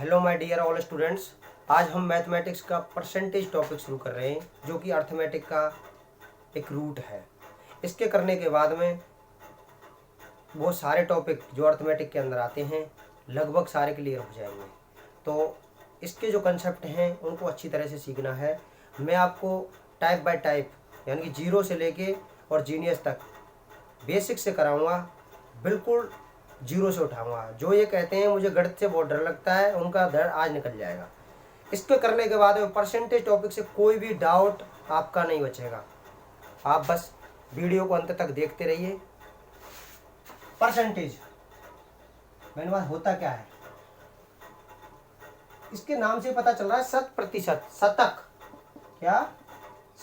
Hello my dear all students. आज हम mathematics का परसेंटेज टॉपिक शुरू कर रहे हैं, जो कि अर्थमेटिक का एक रूट है। इसके करने के बाद में वो सारे टॉपिक जो अर्थमेटिक के अंदर आते हैं लगभग सारे क्लियर हो जाएंगे। तो इसके जो कंसेप्ट हैं उनको अच्छी तरह से सीखना है। मैं आपको टाइप बाय टाइप यानी कि जीरो से लेके और जीनियस तक बेसिक से कराऊंगा, बिल्कुल जीरो से उठाऊंगा। जो ये कहते हैं मुझे गणित से बहुत डर लगता है, उनका डर आज निकल जाएगा। इसके करने के बाद में परसेंटेज टॉपिक से कोई भी डाउट आपका नहीं बचेगा। आप बस वीडियो को अंत तक देखते रहिए। परसेंटेज मेरे पास होता क्या है, इसके नाम से पता चल रहा है शत प्रतिशत, शतक। क्या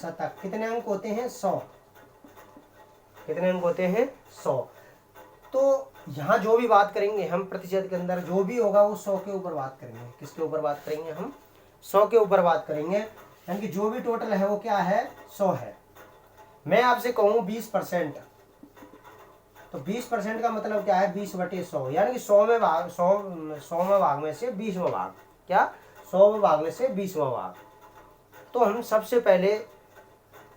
शतक? कितने अंक होते हैं? 100। कितने अंक होते हैं? 100। तो यहाँ जो भी बात करेंगे हम प्रतिशत के अंदर, जो भी होगा वो 100 के ऊपर बात करेंगे। किसके ऊपर बात करेंगे? हम 100 के ऊपर बात करेंगे। यानी कि जो भी टोटल है वो क्या है? 100 है। मैं आपसे कहूँ 20%, तो 20% का मतलब क्या है? 20/100, यानी कि 100 में भाग 100वें भाग में से 20वां भाग। क्या? 100वें भाग में से 20वां भाग। तो हम सबसे पहले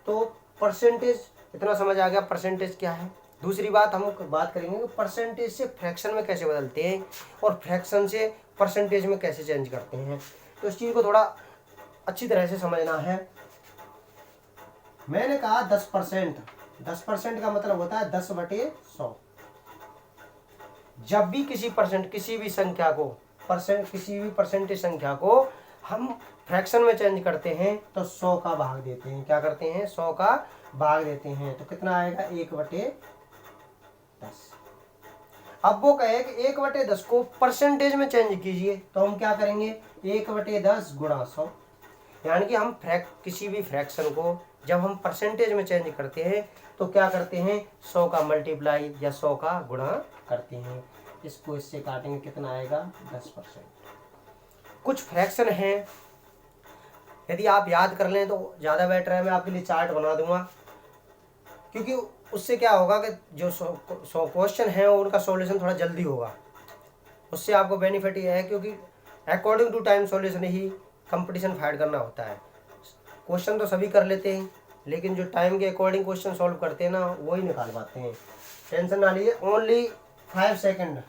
तो परसेंटेज इतना समझ आ गया, परसेंटेज क्या है। दूसरी बात हम बात करेंगे कि परसेंटेज से फ्रैक्शन में कैसे बदलते हैं और फ्रैक्शन से परसेंटेज में कैसे चेंज करते हैं। तो इस चीज़ को थोड़ा अच्छी तरह से समझना है। मैंने कहा 10%। 10% का मतलब होता है 10/100। जब भी किसी भी संख्या को किसी भी परसेंटेज संख्या को हम फ्रैक्शन में चेंज करते हैं तो 100 का भाग देते हैं। क्या करते हैं? 100 का भाग देते हैं। तो कितना आएगा? 1/10। अब वो कहे कि 1/10 को परसेंटेज में चेंज कीजिए, तो हम क्या करेंगे? 1/10 गुणा 100। यानी कि हम किसी भी फ्रैक्शन को जब हम परसेंटेज में चेंज करते हैं तो क्या करते हैं? 100 का मल्टीप्लाई या 100 का गुणा करते हैं। इसको इससे काटेंगे, कितना आएगा? 10%। कुछ फ्रैक्शन हैं, यदि आप याद कर लें तो ज़्यादा बेटर है। मैं आपके लिए चार्ट बना दूंगा, क्योंकि उससे क्या होगा कि जो 100 क्वेश्चन हैं उनका सॉल्यूशन थोड़ा जल्दी होगा। उससे आपको बेनिफिट ये है क्योंकि अकॉर्डिंग टू टाइम सॉल्यूशन ही कंपटीशन फाइट करना होता है। क्वेश्चन तो सभी कर लेते हैं, लेकिन जो टाइम के अकॉर्डिंग क्वेश्चन सॉल्व करते हैं ना, वो ही निकाल पाते हैं। टेंशन ना लीजिए, ओनली 5 सेकेंड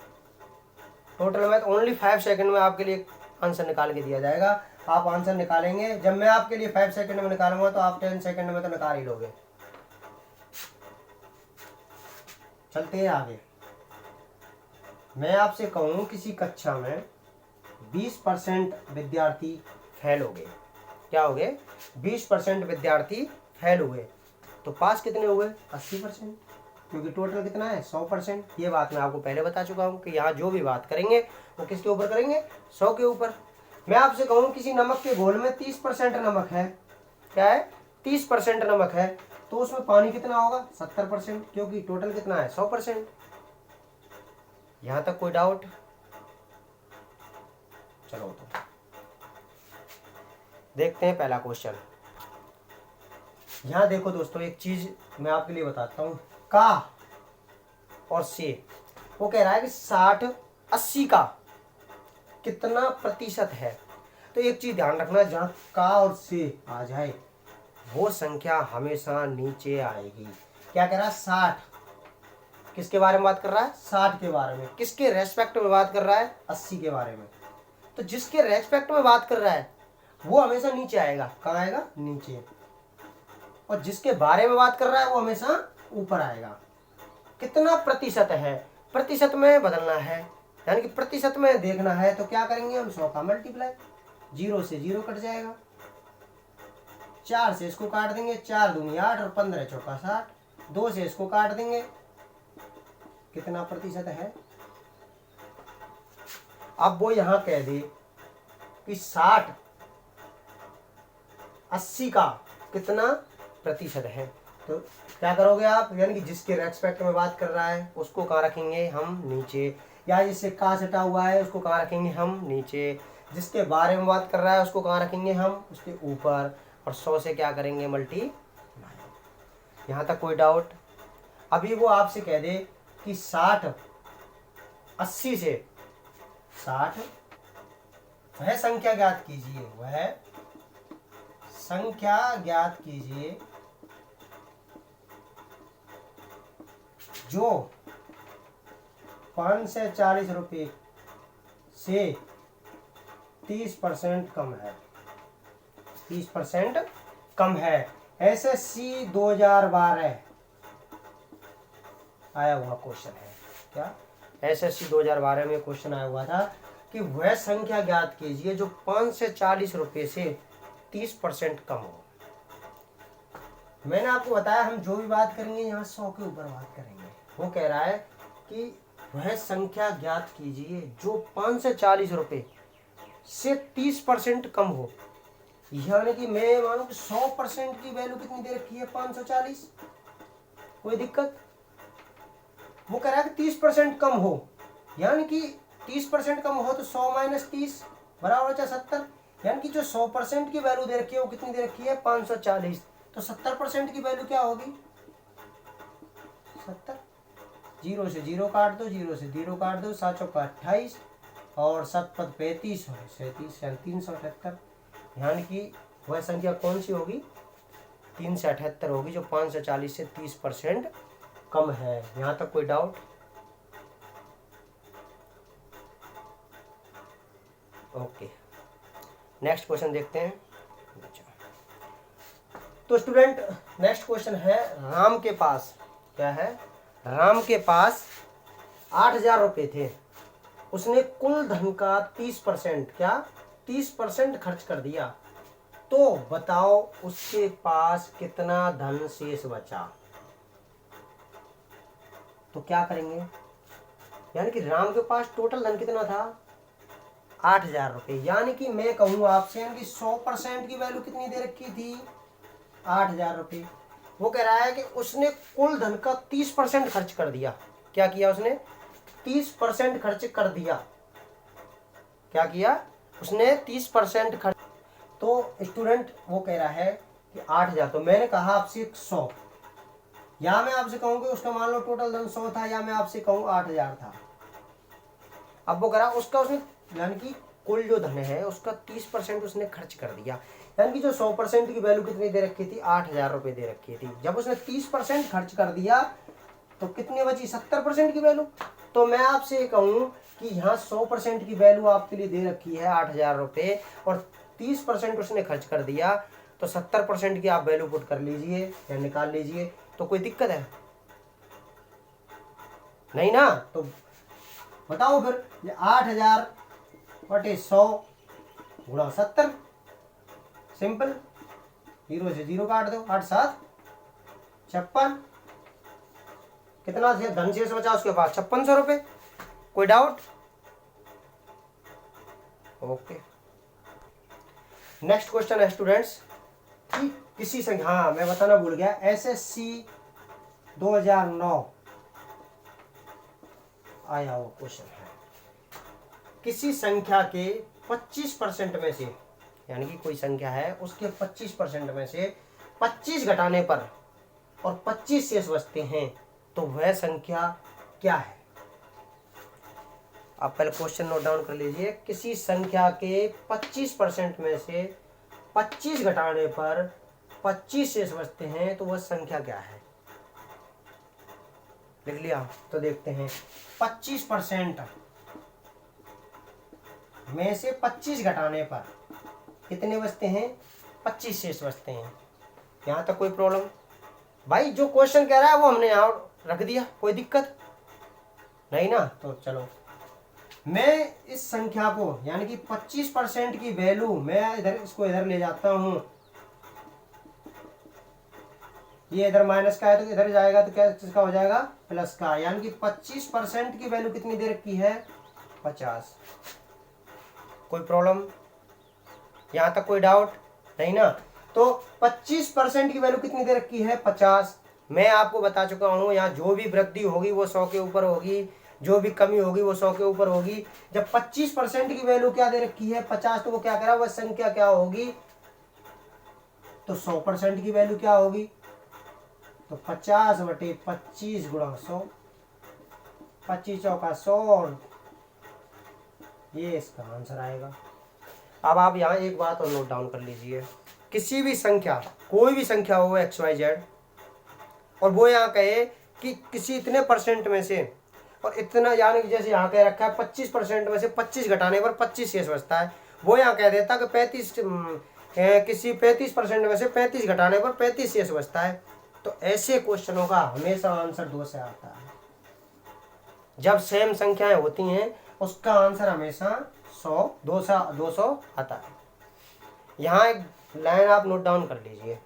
टोटल में, ओनली 5 सेकेंड में आपके लिए आंसर निकाल के दिया जाएगा। आप आंसर निकालेंगे, जब मैं आपके लिए 5 सेकेंड में निकालूंगा तो आप 10 सेकेंड में तो निकाल ही लोगे। चलते हैं आगे। मैं आपसे कहूँ किसी कक्षा में 20% विद्यार्थी फेल हो गए। क्या हो गए? 20% विद्यार्थी फेल हुए, तो पास कितने हुए? 80%, क्योंकि टोटल कितना है? 100%। ये बात मैं आपको पहले बता चुका हूँ कि यहाँ जो भी बात करेंगे वो किसके ऊपर करेंगे? 100 के ऊपर। मैं आपसे कहूँ किसी नमक के घोल में 30% नमक है। क्या है? 30% नमक है, तो उसमें पानी कितना होगा? 70%, क्योंकि टोटल कितना है? 100%। यहाँ तक कोई डाउट? चलो तो देखते हैं पहला क्वेश्चन। यहाँ देखो दोस्तों, एक चीज मैं आपके लिए बताता हूँ। का और से, वो कह रहा है कि 60-80 का कितना प्रतिशत है। तो एक चीज ध्यान रखना, जहाँ का और से आ जाए वो संख्या हमेशा नीचे आएगी। क्या कह रहा है? 60 किसके बारे में बात कर रहा है? 60 के बारे में। किसके रेस्पेक्ट में बात कर रहा है? 80 के बारे में। तो जिसके रेस्पेक्ट में बात कर रहा है वो हमेशा नीचे आएगा। कहाँ आएगा? नीचे। और जिसके बारे में बात कर रहा है वो हमेशा ऊपर आएगा। कितना प्रतिशत है? प्रतिशत में बदलना है, यानी कि प्रतिशत में देखना है। तो क्या करेंगे हम? 100 का मल्टीप्लाई, 0 से 0 कट जाएगा, 4 से इसको काट देंगे, 4 दूनी 8 और 15 चौका 60, 2 से इसको काट देंगे। कितना प्रतिशत है? अब वो यहां कह दे कि 60-80 का कितना प्रतिशत है, तो क्या करोगे आप? यानी कि जिसके रेस्पेक्ट में बात कर रहा है उसको कहाँ रखेंगे हम? नीचे। या जिससे का सटा हुआ है उसको कहाँ रखेंगे हम? नीचे। जिसके बारे में बात कर रहा है उसको कहाँ रखेंगे हम? उसके ऊपर। और 100 से क्या करेंगे? मल्टीप्लाई। यहाँ तक कोई डाउट? अभी वो आपसे कह दे कि 60-80 से 60 वह संख्या ज्ञात कीजिए, वह संख्या ज्ञात कीजिए जो 540 रुपये से 30% कम है, 30% कम है। एसएससी 2012 आया हुआ क्वेश्चन है। क्या एसएससी 2012 में क्वेश्चन आया हुआ था कि वह संख्या ज्ञात कीजिए जो 5 से 40 रुपये से 30% कम हो। मैंने आपको बताया हम जो भी बात करेंगे यहाँ 100 के ऊपर बात करेंगे। वो कह रहा है कि वह संख्या ज्ञात कीजिए जो 5 से 40 रुपये से 30% कम हो। यानी कि मैं मानो कि 100% की वैल्यू कितनी दे रखी है, 540। कोई दिक्कत? वो कह रहा है कि 30% कम हो, यानी कि 30% कम हो तो 100 माइनस 30 बराबर 70। यानी कि जो 100% की वैल्यू दे रखी है वो कितनी दे रखी है, 540। तो 70% की वैल्यू क्या होगी, 70। 0 से 0 काट दो, 0 से 0 काट दो, 7 चौका 28 और 7 पद 35 और 37 378। यानी कि वह संख्या कौन सी होगी, 378 होगी, जो 540 से 30% कम है। यहाँ तक कोई डाउट? ओके, नेक्स्ट क्वेश्चन देखते हैं। तो स्टूडेंट नेक्स्ट क्वेश्चन है, राम के पास क्या है, राम के पास 8000 रुपये थे, उसने कुल धन का 30% क्या 30% खर्च कर दिया, तो बताओ उसके पास कितना धन शेष बचा। तो क्या करेंगे, यानी कि राम के पास टोटल धन कितना था, 8000 रुपये। यानी कि मैं कहूँ आपसे, यानी कि 100% की वैल्यू कितनी दे रखी थी, 8000 रुपये। वो कह रहा है कि उसने कुल धन का 30% खर्च कर दिया। क्या किया उसने, 30% खर्च कर दिया। क्या किया उसने, 30% खर्च। तो स्टूडेंट वो कह रहा है कि 8000, तो मैंने कहा आपसे 100, या मैं आपसे कहूँ कि उसका मान लो टोटल धन 100 था, या मैं आपसे कहूँ 8000 था। अब वो कह रहा उसका उसने, यानी कि कुल जो धन है उसका 30% उसने खर्च कर दिया। यानी कि जो 100% की वैल्यू कितनी दे रखी थी, 8000 रुपये दे रखी थी। जब उसने 30% खर्च कर दिया तो कितनी बची, 70% की वैल्यू। तो मैं आपसे ये कहूँ कि यहाँ 100% की वैल्यू आपके लिए दे रखी है 8000 रुपये और 30% उसने खर्च कर दिया, तो 70% की आप वैल्यू पुट कर लीजिए या निकाल लीजिए। तो कोई दिक्कत है नहीं ना? तो बताओ फिर, 8000 बटे 100 गुणा 70, सिंपल। 0 से 0 काट दो, 8 7 56। कितना धन शेष बचा उसके पास, 5600 रुपये। कोई डाउट? ओके, नेक्स्ट क्वेश्चन है स्टूडेंट्स कि किसी संख्या, हाँ मैं बताना भूल गया, एसएससी 2009 आया वो क्वेश्चन है, किसी संख्या के 25% में से, यानी कि कोई संख्या है उसके 25% में से 25 घटाने पर और 25 शेष बचते हैं, तो वह संख्या क्या है। आप पहले क्वेश्चन नोट डाउन कर लीजिए। किसी संख्या के 25% में से 25 घटाने पर 25 शेष बचते हैं, तो वह संख्या क्या है। लिख लिया? तो देखते हैं, 25% में से 25 घटाने पर कितने बचते हैं, 25 शेष बचते हैं। यहाँ तक कोई प्रॉब्लम? भाई जो क्वेश्चन कह रहा है वो हमने यहाँ रख दिया, कोई दिक्कत नहीं ना? तो चलो मैं इस संख्या को, यानी कि 25% की वैल्यू, मैं इधर इसको इधर ले जाता हूं, ये इधर माइनस का है तो इधर जाएगा, तो क्या किसका हो जाएगा, प्लस का। यानी कि 25% की वैल्यू कितनी दे रखी है, 50। कोई प्रॉब्लम? यहां तक कोई डाउट नहीं ना? तो 25% की वैल्यू कितनी दे रखी है, 50। मैं आपको बता चुका हूं, यहाँ जो भी वृद्धि होगी वो 100 के ऊपर होगी, जो भी कमी होगी वो 100 के ऊपर होगी। जब 25% की वैल्यू क्या दे रखी है, 50, तो वो क्या करा, वह संख्या क्या होगी, तो 100% की वैल्यू क्या होगी, तो 50 बटे 25 गुणा 100, 25 चौका 100, और ये इसका आंसर आएगा। अब आप यहाँ एक बात और नोट डाउन कर लीजिए, किसी भी संख्या, कोई भी संख्या हो XYZ, और वो यहाँ कहे कि किसी इतने परसेंट में से और इतना, यानी कि जैसे यहाँ कह रखा है 25% में से 25 घटाने पर 25 शेष बचता है, वो यहाँ कह देता कि 35 किसी 35% में से 35 घटाने पर 35 शेष बचता है, तो ऐसे क्वेश्चनों का हमेशा आंसर 2 से आता है। जब सेम संख्याएं होती हैं उसका आंसर हमेशा 100 200 आता है। यहाँ एक लाइन आप नोट डाउन कर लीजिए,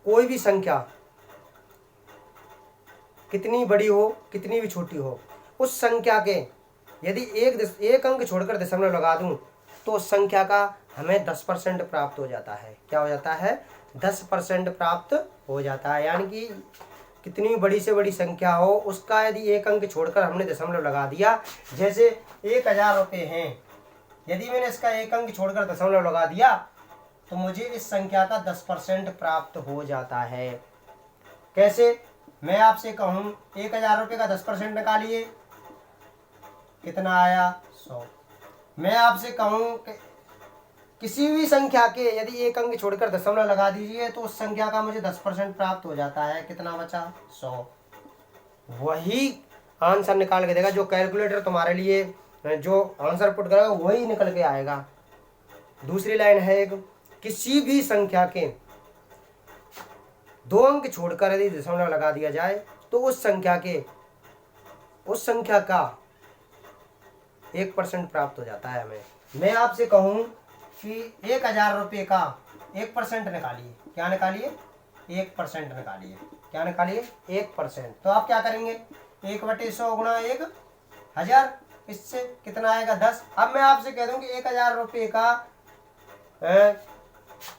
कोई भी संख्या कितनी बड़ी हो कितनी भी छोटी हो, उस संख्या के यदि एक अंक छोड़कर दशमलव लगा दूं तो उस संख्या का हमें 10% प्राप्त हो जाता है। क्या हो जाता है? 10% प्राप्त हो जाता है। यानी कि कितनी बड़ी से बड़ी संख्या हो उसका यदि एक अंक छोड़कर हमने दशमलव लगा दिया, जैसे 1000 रुपये हैं, यदि मैंने इसका एक अंक छोड़कर दशमलव लगा दिया तो मुझे इस संख्या का 10% प्राप्त हो जाता है। कैसे? मैं आपसे कहूँ 1000 रुपये का 10% निकालिए, कितना आया? 100। मैं आपसे कहूँ कि किसी भी संख्या के यदि एक अंक छोड़कर दशमलव लगा दीजिए तो उस संख्या का मुझे 10% प्राप्त हो जाता है। कितना बचा? 100। वही आंसर निकाल के देगा, जो कैलकुलेटर तुम्हारे लिए जो आंसर पुट करेगा वही निकल के आएगा। दूसरी लाइन है एक, किसी भी संख्या के 2 अंक छोड़कर यदि दशमलव लगा दिया जाए तो उस संख्या का 1% प्राप्त हो जाता है हमें। मैं आपसे कहूँ कि 1000 रुपये का 1% निकालिए, क्या निकालिए? 1% निकालिए। क्या निकालिए? 1%। तो आप क्या करेंगे? 1/100 गुणा 1000, इससे कितना आएगा? 10। अब मैं आपसे कह दूं कि 1000 रुपये का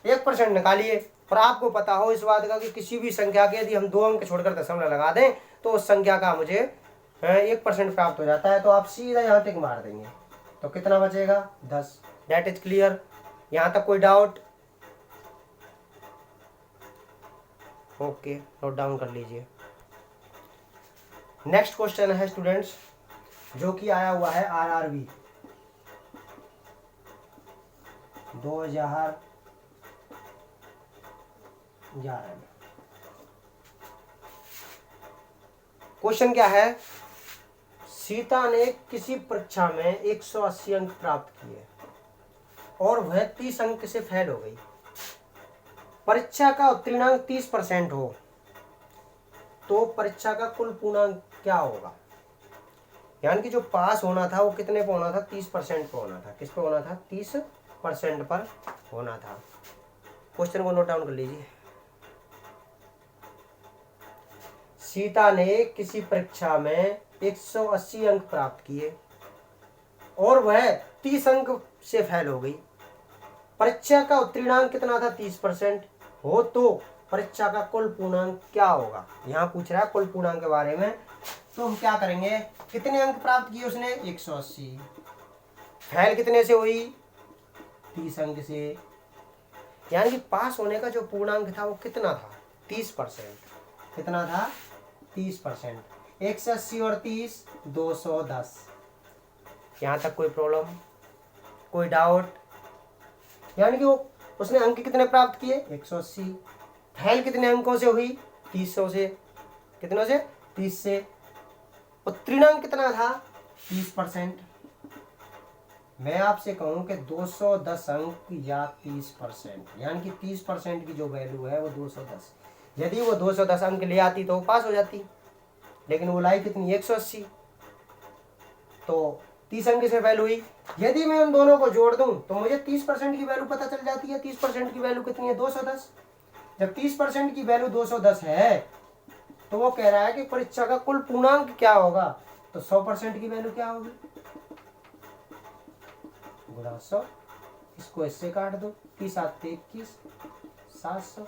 1% निकालिए, और आपको पता हो इस बात का कि किसी भी संख्या के यदि हम 2 अंक छोड़कर दशमलव लगा दें तो उस संख्या का मुझे 1% प्राप्त हो जाता है, तो आप सीधा यहाँ टिक मार देंगे तो कितना बचेगा? 10। That is clear? यहाँ तक कोई डाउट? ओके, नोट डाउन कर लीजिए। नेक्स्ट क्वेश्चन है स्टूडेंट्स, जो कि आया हुआ है RRB 2011 में। क्वेश्चन क्या है? सीता ने किसी परीक्षा में 180 अंक प्राप्त किए और वह 30 अंक से फेल हो गई। परीक्षा का उत्तीर्णांक 30% हो तो परीक्षा का कुल पूर्णांक क्या होगा? यानी कि जो पास होना था वो कितने पे होना था? 30% पे होना था। किस पे होना था? 30% पर होना था। क्वेश्चन को नोट डाउन कर लीजिए। सीता ने किसी परीक्षा में 180 अंक प्राप्त किए और वह 30 अंक से फेल हो गई। परीक्षा का उत्तीर्णांक कितना था? 30% हो तो परीक्षा का कुल पूर्णांक क्या होगा? यहाँ पूछ रहा है कुल पूर्णांक के बारे में। तो हम क्या करेंगे? कितने अंक प्राप्त किए उसने? 180। फेल कितने से हुई? 30 अंक से। यानी कि पास होने का जो पूर्णांक था वो कितना था? 30%। कितना था? 30%। 180 और 30 210। यहाँ तक कोई प्रॉब्लम, कोई डाउट? यानी कि वो उसने अंक कितने प्राप्त किए? 180। फेल कितने अंकों से हुई? 300 से। कितनों से? 30 से। उत्तीर्णांक कितना था? 30%। मैं आपसे कहूं कि 210 अंक या 30%, यानी कि 30% की जो वैल्यू है वो 210। यदि वो 210 अंक ले आती तो वो पास हो जाती, लेकिन वो लाई कितनी? 180, तो 30 अंक से वैल्यू हुई। यदि मैं उन दोनों को जोड़ दूं तो मुझे 30% की वैल्यू पता चल जाती है। 30% की वैल्यू कितनी है? 210। जब 30% की वैल्यू 210 है तो वो कह रहा है कि परीक्षा का कुल पूर्णांक क्या होगा? तो 100% की वैल्यू क्या होगी? गुणा 100। इसको इससे काट दो, 30 7 21 700।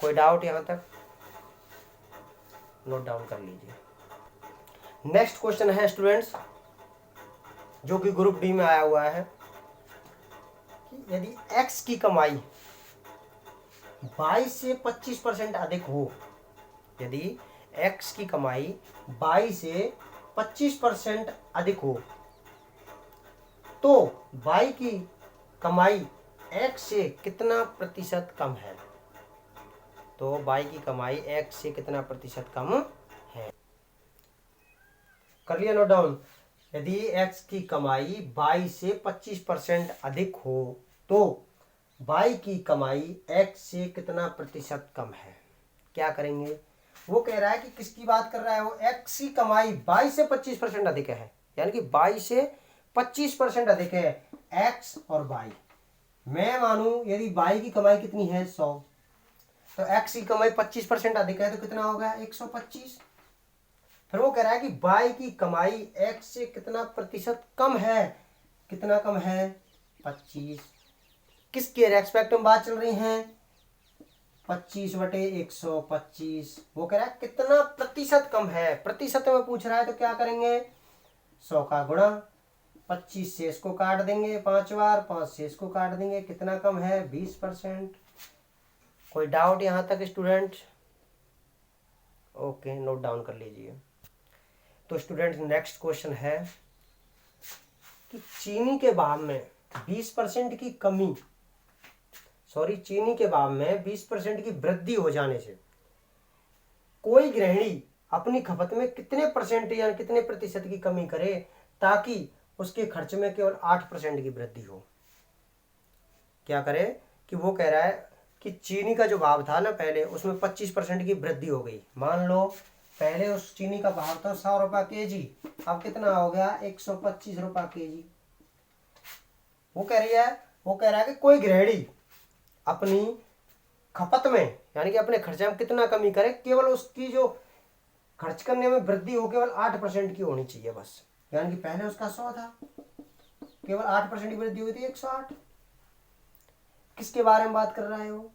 कोई डाउट यहाँ तक? नोट डाउन कर लीजिए। नेक्स्ट क्वेश्चन है स्टूडेंट्स, जो कि ग्रुप डी में आया हुआ है, कि यदि x की कमाई 22 से 25% अधिक हो, यदि x की कमाई 22 से 25% अधिक हो तो बाई की कमाई एक्स से कितना प्रतिशत कम है। तो बाई की कमाई एक्स से कितना प्रतिशत कम है। कर लिया नोट डाउन। यदि एक्स की कमाई बाई से 25% अधिक हो तो बाई की कमाई एक्स से कितना प्रतिशत कम है। क्या करेंगे, वो कह रहा है कि किसकी बात कर रहा है वो, एक्स की कमाई बाई से 25% अधिक है, यानी कि बाई से 25% अधिक है एक्स और बाई। मैं मानूं यदि बाई की कमाई कितनी है 100, तो एक्स की कमाई 25% अधिक है तो कितना होगा 125। फिर वो कह रहा है कि बाई की कमाई एक्स से कितना प्रतिशत कम है, कितना कम है 25। किसके रेस्पेक्ट में बात चल रही है, 25/125। वो कह रहा है कितना प्रतिशत कम है, प्रतिशत में पूछ रहा है तो क्या करेंगे 100 का गुणा 25 से इसको काट देंगे 5 बार, 5 से इसको काट देंगे, कितना कम है 20%। कोई डाउट यहाँ तक स्टूडेंट? ओके, नोट डाउन कर लीजिए। तो स्टूडेंट नेक्स्ट क्वेश्चन है कि चीनी के भाव में 20% की कमी, चीनी के भाव में 20% की वृद्धि हो जाने से कोई गृहिणी अपनी खपत में कितने परसेंट या कितने प्रतिशत की कमी करे ताकि उसके खर्च में केवल 8% की वृद्धि हो। क्या करे कि वो कह रहा है कि चीनी का जो भाव था ना पहले, उसमें 25% की वृद्धि हो गई। मान लो पहले उस चीनी का भाव था 100 रुपये केजी, अब कितना हो गया 125 रुपये केजी। वो कह रहा है कि कोई गृहिणी अपनी खपत में यानी कि अपने खर्चे में कितना कमी करे, केवल उसकी जो खर्च करने में वृद्धि हो केवल 8% की होनी चाहिए बस। यानी कि पहले उसका 100 था, केवल 8% की वृद्धि हुई थी 108। किसके बारे में बात कर रहा है वो,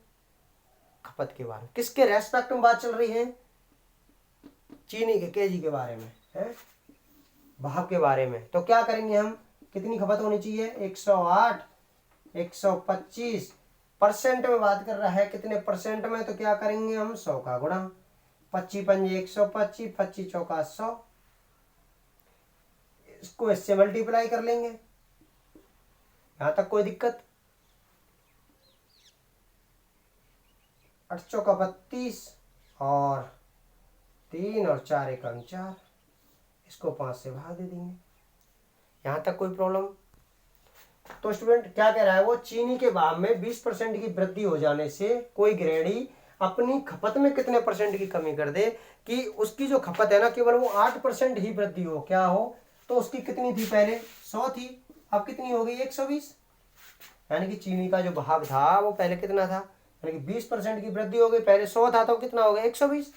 खपत के बारे में। किसके रेस्पेक्ट में बात चल रही है, चीनी के केजी के बारे में है, भाव के बारे में। तो क्या करेंगे हम, कितनी खपत होनी चाहिए 108, 125 परसेंट में बात कर रहा है, कितने परसेंट में, तो क्या करेंगे हम 100 का गुणा 25 पंजे 125, 25 चौका 100, इसको इससे मल्टीप्लाई कर लेंगे। यहां तक कोई दिक्कत? 8 चौका 32 और 3 और 4 एकम 4, इसको 5 से भाग दे देंगे। यहां तक कोई प्रॉब्लम? तो स्टूडेंट क्या कह रहा है वो, चीनी के भाव में 20% की वृद्धि हो जाने से कोई गृहिणी अपनी खपत में कितने परसेंट की कमी कर दे कि उसकी जो खपत है ना केवल वो 8% ही वृद्धि हो। क्या हो, तो उसकी कितनी थी पहले 100 थी, अब कितनी हो गई 120। यानी कि चीनी का जो भाव था वो पहले कितना था, यानी कि 20% की वृद्धि हो गई। पहले 100 था तो कितना हो गया 120।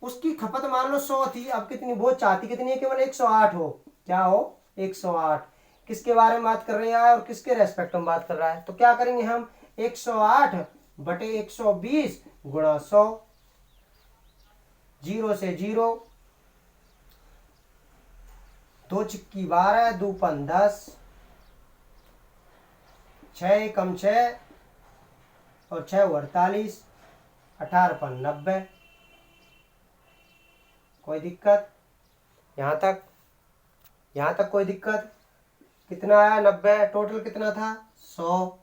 उसकी खपत मान लो 100 थी, अब कितनी, वो चाहती कितनी है केवल 108 हो। क्या हो 108। किसके बारे में बात कर रहे हैं और किसके रेस्पेक्ट में बात कर रहा है, तो क्या करेंगे हम 108/120 गुणा 100, 0 से 0, 2 चिक्की 12, 2 पन 10, 6 एकम 6 और 6 48, 18 पन 90। कोई दिक्कत यहाँ तक? यहाँ तक कोई दिक्कत? कितना आया 90, टोटल कितना था 100,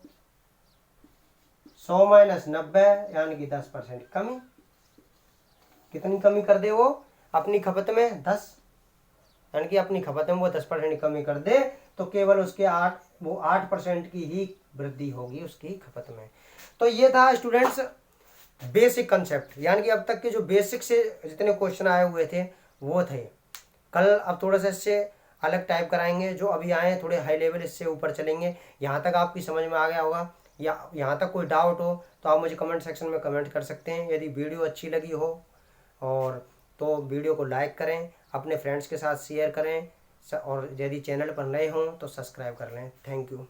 100 माइनस 90 यानी कि 10% कमी। कितनी कमी कर दे वो अपनी खपत में 10, यानी कि अपनी खपत में वो 10% कमी कर दे तो केवल उसके 8% की ही वृद्धि होगी उसकी खपत में। तो ये था स्टूडेंट्स बेसिक कंसेप्ट, यानी कि अब तक के जो बेसिक से जितने क्वेश्चन आए हुए थे वो थे। कल अब थोड़ा सा इससे अलग टाइप कराएंगे, जो अभी आए थोड़े हाई लेवल, इससे ऊपर चलेंगे। यहाँ तक आपकी समझ में आ गया होगा, या यहाँ तक कोई डाउट हो तो आप मुझे कमेंट सेक्शन में कमेंट कर सकते हैं। यदि वीडियो अच्छी लगी हो और तो वीडियो को लाइक करें, अपने फ्रेंड्स के साथ शेयर करें, और यदि चैनल पर नए हों तो सब्सक्राइब कर लें। Thank you.